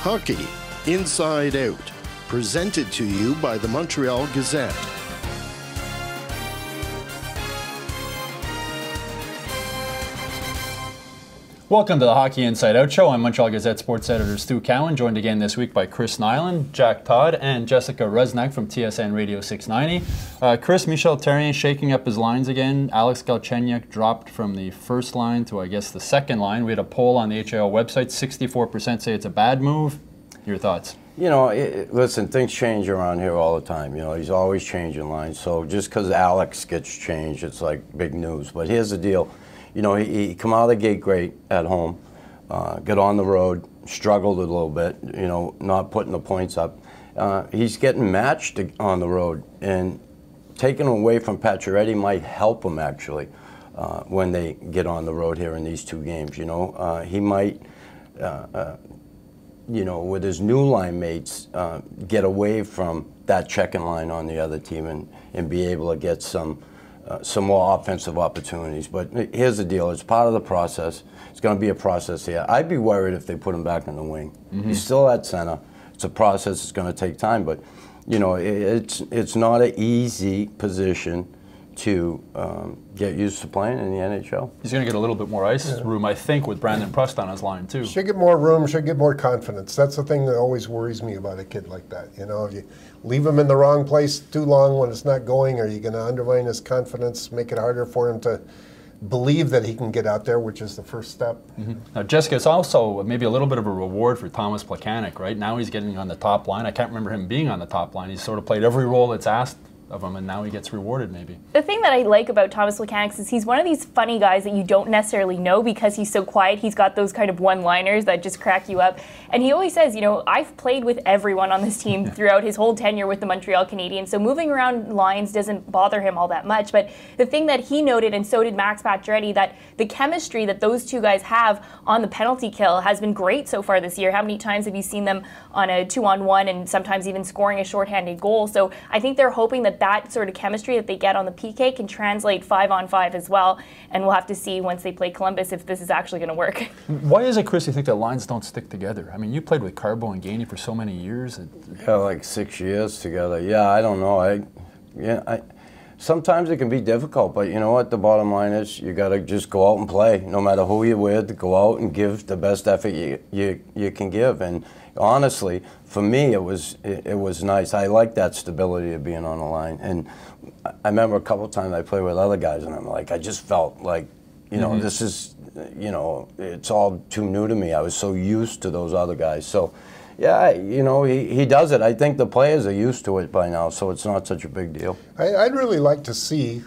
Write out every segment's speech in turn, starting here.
Hockey Inside Out, presented to you by the Montreal Gazette. Welcome to the Hockey Inside Out Show. I'm Montreal Gazette sports editor Stu Cowan, joined again this week by Chris Nyland, Jack Todd, and Jessica Rusnak from TSN Radio 690. Chris, Michel Therrien shaking up his lines again. Alex Galchenyuk dropped from the first line to, I guess, the second line. We had a poll on the HIL website. 64% say it's a bad move. Your thoughts? You know, listen, things change around here all the time. You know, he's always changing lines. So just because Alex gets changed, it's like big news. But here's the deal. You know, he come out of the gate great at home, got on the road, struggled a little bit, you know, not putting the points up. He's getting matched on the road, and taking away from Pacioretty might help him, actually, when they get on the road here in these two games, you know. He might, you know, with his new line mates, get away from that checking line on the other team and be able to get some more offensive opportunities. But here's the deal. It's part of the process. It's going to be a process here. I'd be worried if they put him back in the wing. He's still at center. It's a process. It's going to take time. But, you know, it's not an easy position to get used to playing in the NHL. He's going to get a little bit more ice room, I think, with Brandon Prust on his line, too. Should get more room, should get more confidence. That's the thing that always worries me about a kid like that. You know, if you leave him in the wrong place too long when it's not going, are you going to undermine his confidence, make it harder for him to believe that he can get out there, which is the first step. Now, Jessica, it's also maybe a little bit of a reward for Tomas Plekanec, right? Now he's getting on the top line. I can't remember him being on the top line. He's sort of played every role that's asked of him, and now he gets rewarded, maybe. The thing that I like about Tomas Plekanec is he's one of these funny guys that you don't necessarily know because he's so quiet. He's got those kind of one-liners that just crack you up. And he always says, you know, I've played with everyone on this team throughout his whole tenure with the Montreal Canadiens, so moving around lines doesn't bother him all that much. But the thing that he noted, and so did Max Pacioretty, that the chemistry that those two guys have on the penalty kill has been great so far this year. How many times have you seen them on a 2-on-1 and sometimes even scoring a shorthanded goal? So I think they're hoping that that sort of chemistry that they get on the PK can translate 5-on-5 as well, and we'll have to see once they play Columbus if this is actually going to work. Why is it, Chris, you think that lines don't stick together? I mean, you played with Carbo and Gainey for so many years. Yeah, like 6 years together. Yeah, I don't know. Sometimes it can be difficult, but you know what? The bottom line is you got to just go out and play. No matter who you're with, go out and give the best effort you can give. And honestly, for me, it was nice. I like that stability of being on the line. And I remember a couple of times I played with other guys, and I'm like, I just felt like, you know, this is, you know, it's all too new to me. I was so used to those other guys. So, yeah, you know, he does it. I think the players are used to it by now, so it's not such a big deal. I'd really like to see,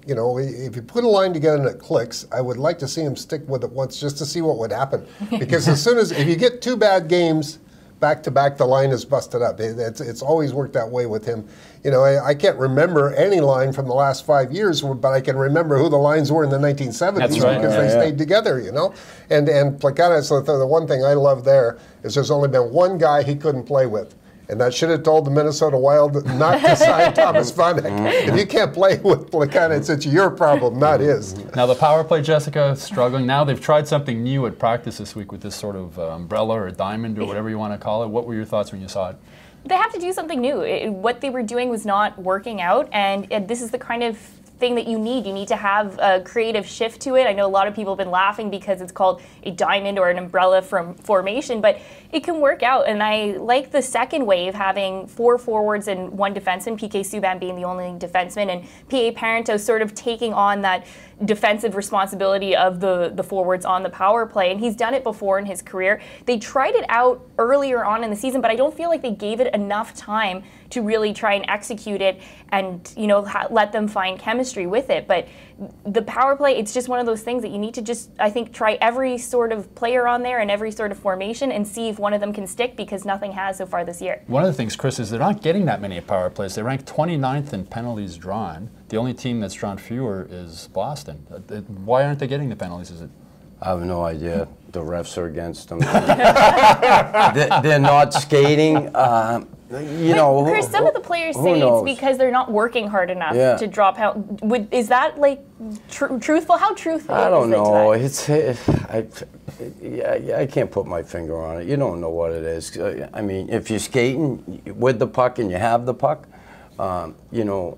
you know, if you put a line together and it clicks, I would like to see him stick with it once just to see what would happen. Because as soon as, if you get two bad games back to back, the line is busted up. It's always worked that way with him. You know, I can't remember any line from the last 5 years, but I can remember who the lines were in the 1970s because they stayed together, you know. And Plekanec, so the one thing I love there is there's only been one guy he couldn't play with. And that should have told the Minnesota Wild not to sign Tomas Plekanec. If you can't play with Plekanec, it's your problem, not his. Now the power play, Jessica, struggling. Now they've tried something new at practice this week with this sort of umbrella or diamond or whatever you want to call it. What were your thoughts when you saw it? They have to do something new. What they were doing was not working out, and this is the kind of thing that you need. You need to have a creative shift to it. I know a lot of people have been laughing because it's called a diamond or an umbrella from formation, but it can work out. And I like the second wave having 4 forwards and 1 defenseman, PK Subban being the only defenseman, and P.A. Parenteau sort of taking on that defensive responsibility of the forwards on the power play. And he's done it before in his career. They tried it out earlier on in the season, but I don't feel like they gave it enough time to really try and execute it and, you know, let them find chemistry with it. But the power play, it's just one of those things that you need to just, I think, try every sort of player on there and every sort of formation and see if one of them can stick, because nothing has so far this year. One of the things, Chris, is they're not getting that many power plays. They rank 29th in penalties drawn. The only team that's drawn fewer is Boston. Why aren't they getting the penalties? Is it? I have no idea. The refs are against them. They're not skating. You know, Chris, some of the players say it's because they're not working hard enough to drop out. Is that like truthful? How truthful is it? I don't know. To I can't put my finger on it. You don't know what it is. I mean, if you're skating with the puck and you have the puck, you know,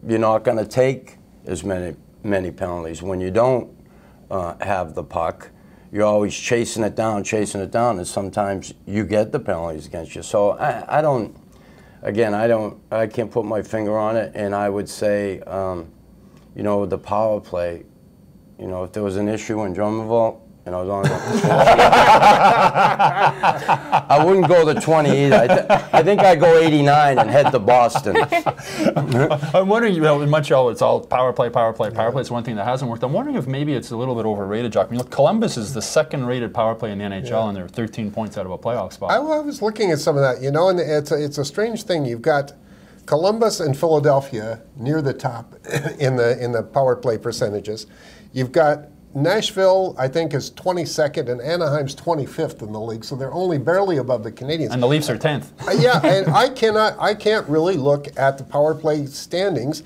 you're not going to take as many penalties. When you don't have the puck, you're always chasing it down, and sometimes you get the penalties against you. So I don't. Again, I can't put my finger on it, and I would say, you know, the power play. You know, if there was an issue in Drummondville, and I was on I wouldn't go to 20 either. I think I'd go 89 and head to Boston. I'm wondering, you know, in Montreal, it's all power play. Power play is one thing that hasn't worked. I'm wondering if maybe it's a little bit overrated, Jock. I mean, look, Columbus is the second-rated power play in the NHL, and they're 13 points out of a playoff spot. I was looking at some of that, you know, and it's a strange thing. You've got Columbus and Philadelphia near the top in the power play percentages. You've got Nashville, I think, is 22nd, and Anaheim's 25th in the league, so they're only barely above the Canadiens. And the Leafs are 10th. Yeah, and I can't really look at the power play standings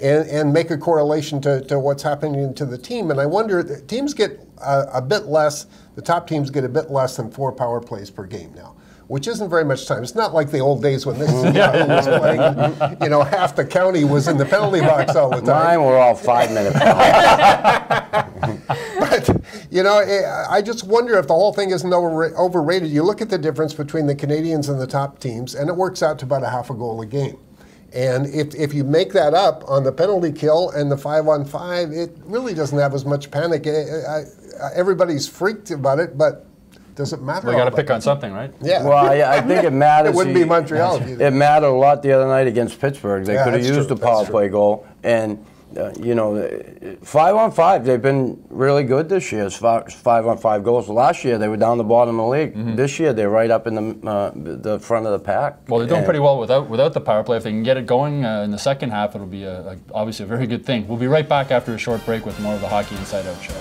and make a correlation to what's happening to the team. And I wonder, teams get a bit less, the top teams get a bit less than 4 power plays per game now, which isn't very much time. It's not like the old days when this was playing, and, you know, half the county was in the penalty box all the time. Mine were all 5-minute penalties. But, you know, I just wonder if the whole thing isn't overrated. You look at the difference between the Canadiens and the top teams, and it works out to about a half a goal a game. And if you make that up on the penalty kill and the 5-on-5, it really doesn't have as much panic. Everybody's freaked about it, but does it matter? Well, you got to pick on something, right? Yeah. Well, I think it matters. It wouldn't be Montreal if you did. It mattered a lot the other night against Pittsburgh. They could have used the power play goal. And, you know, 5-on-5, they've been really good this year. It's 5-on-5 goals. Last year, they were down the bottom of the league. This year, they're right up in the front of the pack. Well, they're doing pretty well without the power play. If they can get it going in the second half, it'll be obviously a very good thing. We'll be right back after a short break with more of the Hockey Inside Out show.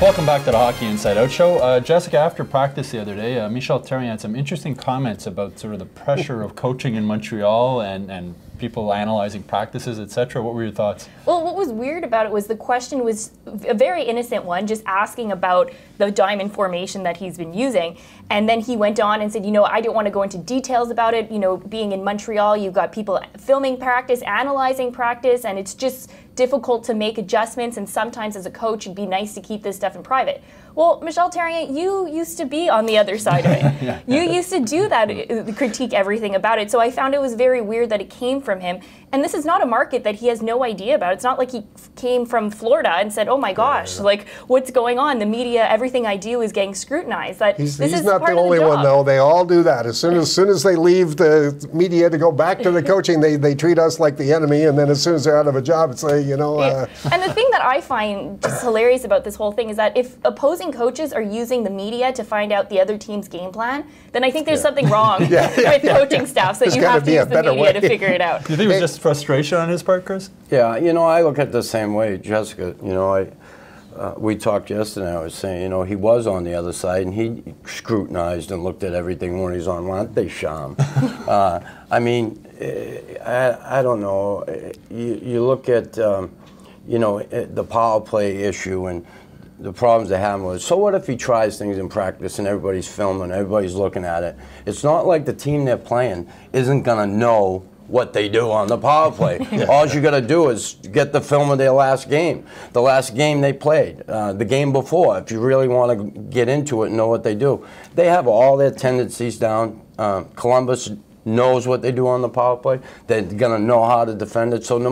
Welcome back to the Hockey Inside Out show. Jessica, after practice the other day, Michel Therrien had some interesting comments about sort of the pressure of coaching in Montreal and people analyzing practices, etc. What were your thoughts? Well, what was weird about it was the question was a very innocent one, just asking about the diamond formation that he's been using. And then he went on and said, you know, I don't want to go into details about it. You know, being in Montreal, you've got people filming practice, analyzing practice, and it's just difficult to make adjustments. And sometimes as a coach, it'd be nice to keep this stuff in private. Well, Michel Therrien, you used to be on the other side of it. You used to do that, critique everything about it. So I found it was very weird that it came from him. And this is not a market that he has no idea about. It's not like he came from Florida and said, oh my gosh, like what's going on? The media, everything I do is getting scrutinized. He's not the only one, though. They all do that. As soon as they leave the media to go back to the coaching, they treat us like the enemy. And then as soon as they're out of a job, it's like, you know. And the thing that I find just hilarious about this whole thing is that if opposing coaches are using the media to find out the other team's game plan, then I think there's something wrong with coaching staff. So you have to use the media to figure it out. Do you think it was just frustration on his part, Chris? Yeah, you know, I look at it the same way, Jessica. You know, we talked yesterday. I was saying, you know, he was on the other side and he scrutinized and looked at everything when he's on. Weren't they sham? I mean, I don't know. You look at, you know, the power play issue and the problems they have with it. So what if he tries things in practice and everybody's filming, everybody's looking at it? It's not like the team they're playing isn't going to know what they do on the power play. All you got to do is get the film of their last game, the last game they played, the game before, if you really want to get into it and know what they do. They have all their tendencies down. Columbus knows what they do on the power play. They're going to know how to defend it. So no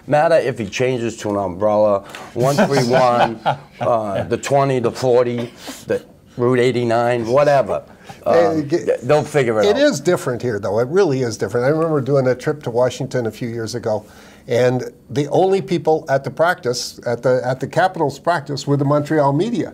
matter if he changes to an umbrella, 1-3-1, the 20, the 40, the Route 89, whatever. They'll figure it out. It is different here, though. It really is different. I remember doing a trip to Washington a few years ago, and the only people at the practice, at the Capitals practice, were the Montreal media.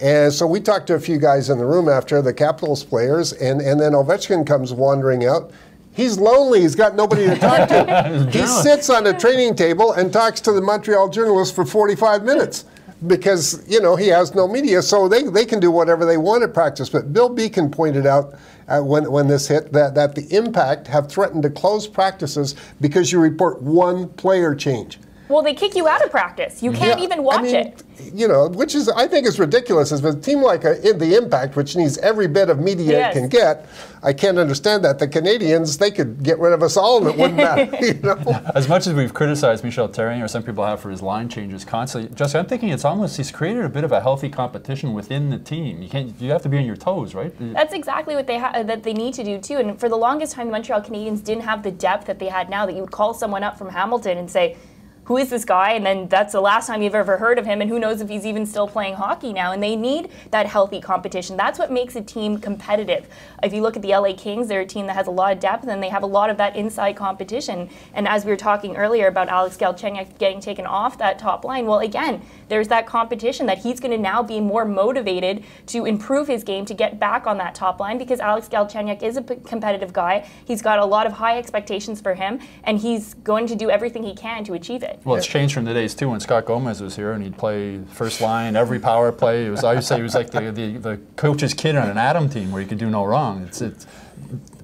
And so we talked to a few guys in the room after, the Capitals players, and then Ovechkin comes wandering out. He's lonely. He's got nobody to talk to. He sits on a training table and talks to the Montreal journalists for 45 minutes. because, you know, he has no media, so they can do whatever they want at practice. But Bill Beacon pointed out when this hit that the Impact have threatened to close practices because you report one player change. Well, they kick you out of practice. You can't even watch it. You know, which is, I think, is ridiculous. As a team like the Impact, which needs every bit of media it can get, I can't understand that. The Canadiens, they could get rid of us all and it wouldn't matter. You know? As much as we've criticized Michel Therrien, or some people have, for his line changes constantly, Jessica, I'm thinking it's almost, he's created a bit of a healthy competition within the team. You have to be on your toes, right? That's exactly what they need to do too. And for the longest time, the Montreal Canadiens didn't have the depth that they had now. That you would call someone up from Hamilton and say, who is this guy? And then that's the last time you've ever heard of him, and who knows if he's even still playing hockey now. And they need that healthy competition. That's what makes a team competitive. If you look at the LA Kings, they're a team that has a lot of depth, and they have a lot of that inside competition. And as we were talking earlier about Alex Galchenyuk getting taken off that top line, well, again, there's that competition that he's going to now be more motivated to improve his game to get back on that top line, because Alex Galchenyuk is a competitive guy. He's got a lot of high expectations for him, and he's going to do everything he can to achieve it. Well, it's changed from the days too when Scott Gomez was here and he'd play first line every power play. It was, I would say, he was like the coach's kid on an Atom team where he could do no wrong. It's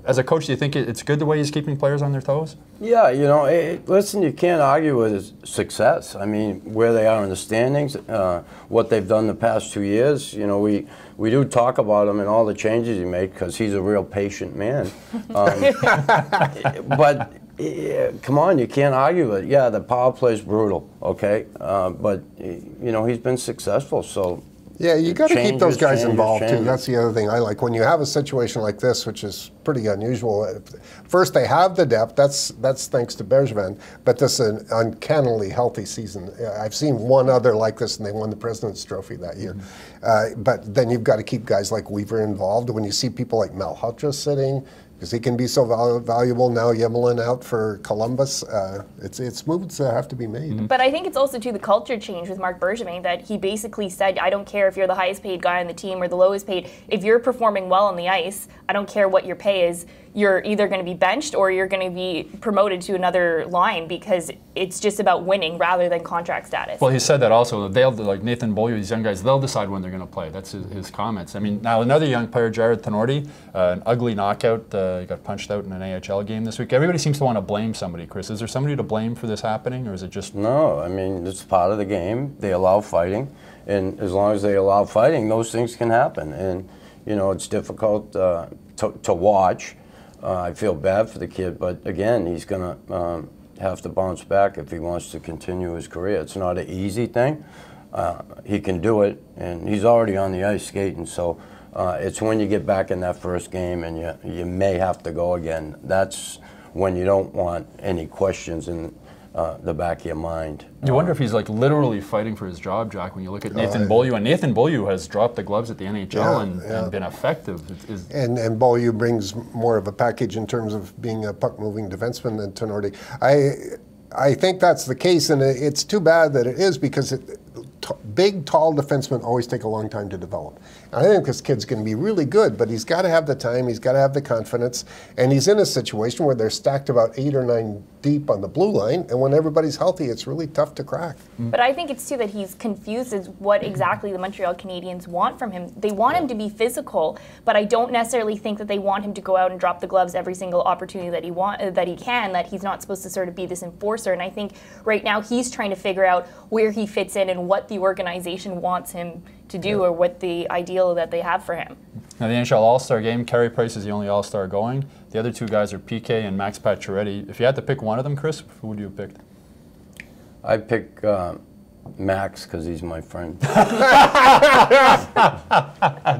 as a coach, do you think it's good the way he's keeping players on their toes? Yeah, you know, listen, you can't argue with his success. I mean, where they are in the standings, what they've done the past 2 years. You know, we do talk about him and all the changes he made because he's a real patient man. But come on, you can't argue with it. Yeah, the power play is brutal, okay? But, you know, he's been successful, so... Yeah, you got to keep those guys involved too. That's the other thing I like. When you have a situation like this, which is pretty unusual, first they have the depth. That's thanks to Bergevin. But this is an uncannily healthy season. I've seen one other like this, and they won the President's Trophy that year. But then you've got to keep guys like Weaver involved. When you see people like Malhotra sitting, because he can be so valuable now, Yemelin out for Columbus, it's moves that have to be made. But I think it's also, too, the culture change with Marc Bergevin, that he basically said, I don't care if you're the highest paid guy on the team or the lowest paid. If you're performing well on the ice, I don't care what your pay is. You're either going to be benched or you're going to be promoted to another line, because it's just about winning rather than contract status. Well, he said that also. They'll, like Nathan Beaulieu, these young guys, they'll decide when they're going to play. That's his comments. I mean, now another young player, Jared Tenorti, an ugly knockout. He got punched out in an AHL game this week. Everybody seems to want to blame somebody, Chris. Is there somebody to blame for this happening, or is it just... No, I mean, it's part of the game. They allow fighting. And as long as they allow fighting, those things can happen. And, you know, it's difficult to watch. I feel bad for the kid, but again, he's going to have to bounce back if he wants to continue his career. It's not an easy thing. He can do it, and he's already on the ice skating, so it's when you get back in that first game and you may have to go again. That's when you don't want any questions in the back of your mind. You wonder if he's like literally fighting for his job, Jack, when you look at Nathan Beaulieu. And Nathan Beaulieu has dropped the gloves at the NHL and been effective. And Beaulieu brings more of a package in terms of being a puck-moving defenseman than Tenorti. I think that's the case, and it's too bad that it is, because big, tall defensemen always take a long time to develop. I think this kid's going to be really good, but he's got to have the time, he's got to have the confidence, and he's in a situation where they're stacked about 8 or 9 deep on the blue line, and when everybody's healthy, it's really tough to crack. But I think it's too that he's confused as what exactly the Montreal Canadiens want from him. They want him to be physical, but I don't necessarily think that they want him to go out and drop the gloves every single opportunity that he can, that he's not supposed to sort of be this enforcer. And I think right now he's trying to figure out where he fits in and what the organization wants him to do, or what the ideal that they have for him. Now, the NHL All-Star game, Carey Price is the only All-Star going. The other two guys are PK and Max Pacioretty. If you had to pick one of them, Chris, who would you have picked? I'd pick Max, because he's my friend.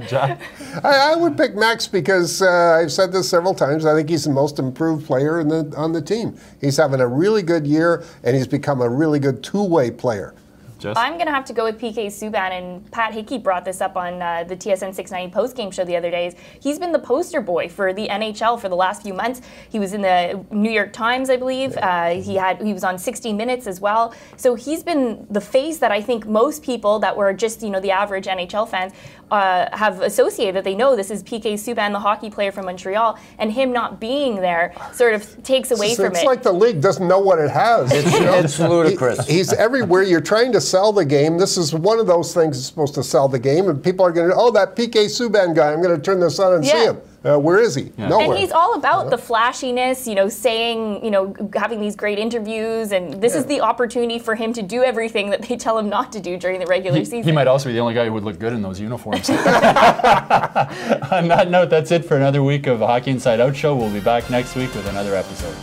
Jack? I would pick Max because I've said this several times. I think he's the most improved player on the team. He's having a really good year, and he's become a really good two-way player. I'm going to have to go with PK Subban, and Pat Hickey brought this up on the TSN 690 postgame show the other day. He's been the poster boy for the NHL for the last few months. He was in the New York Times, I believe. He was on 60 Minutes as well. So he's been the face that I think most people that were just, you know, the average NHL fans have associated, that they know this is PK Subban, the hockey player from Montreal, and him not being there sort of takes away from it. It's like the league doesn't know what it has. It's ludicrous. He's everywhere. You're trying to sell the game. This is one of those things that's supposed to sell the game, and people are going to, oh, that PK Subban guy, I'm going to turn this on and see him. Where is he? Yeah. Nowhere. And he's all about the flashiness, saying, having these great interviews, and this is the opportunity for him to do everything that they tell him not to do during the regular season. He might also be the only guy who would look good in those uniforms. On that note, that's it for another week of a Hockey Inside Out show. We'll be back next week with another episode.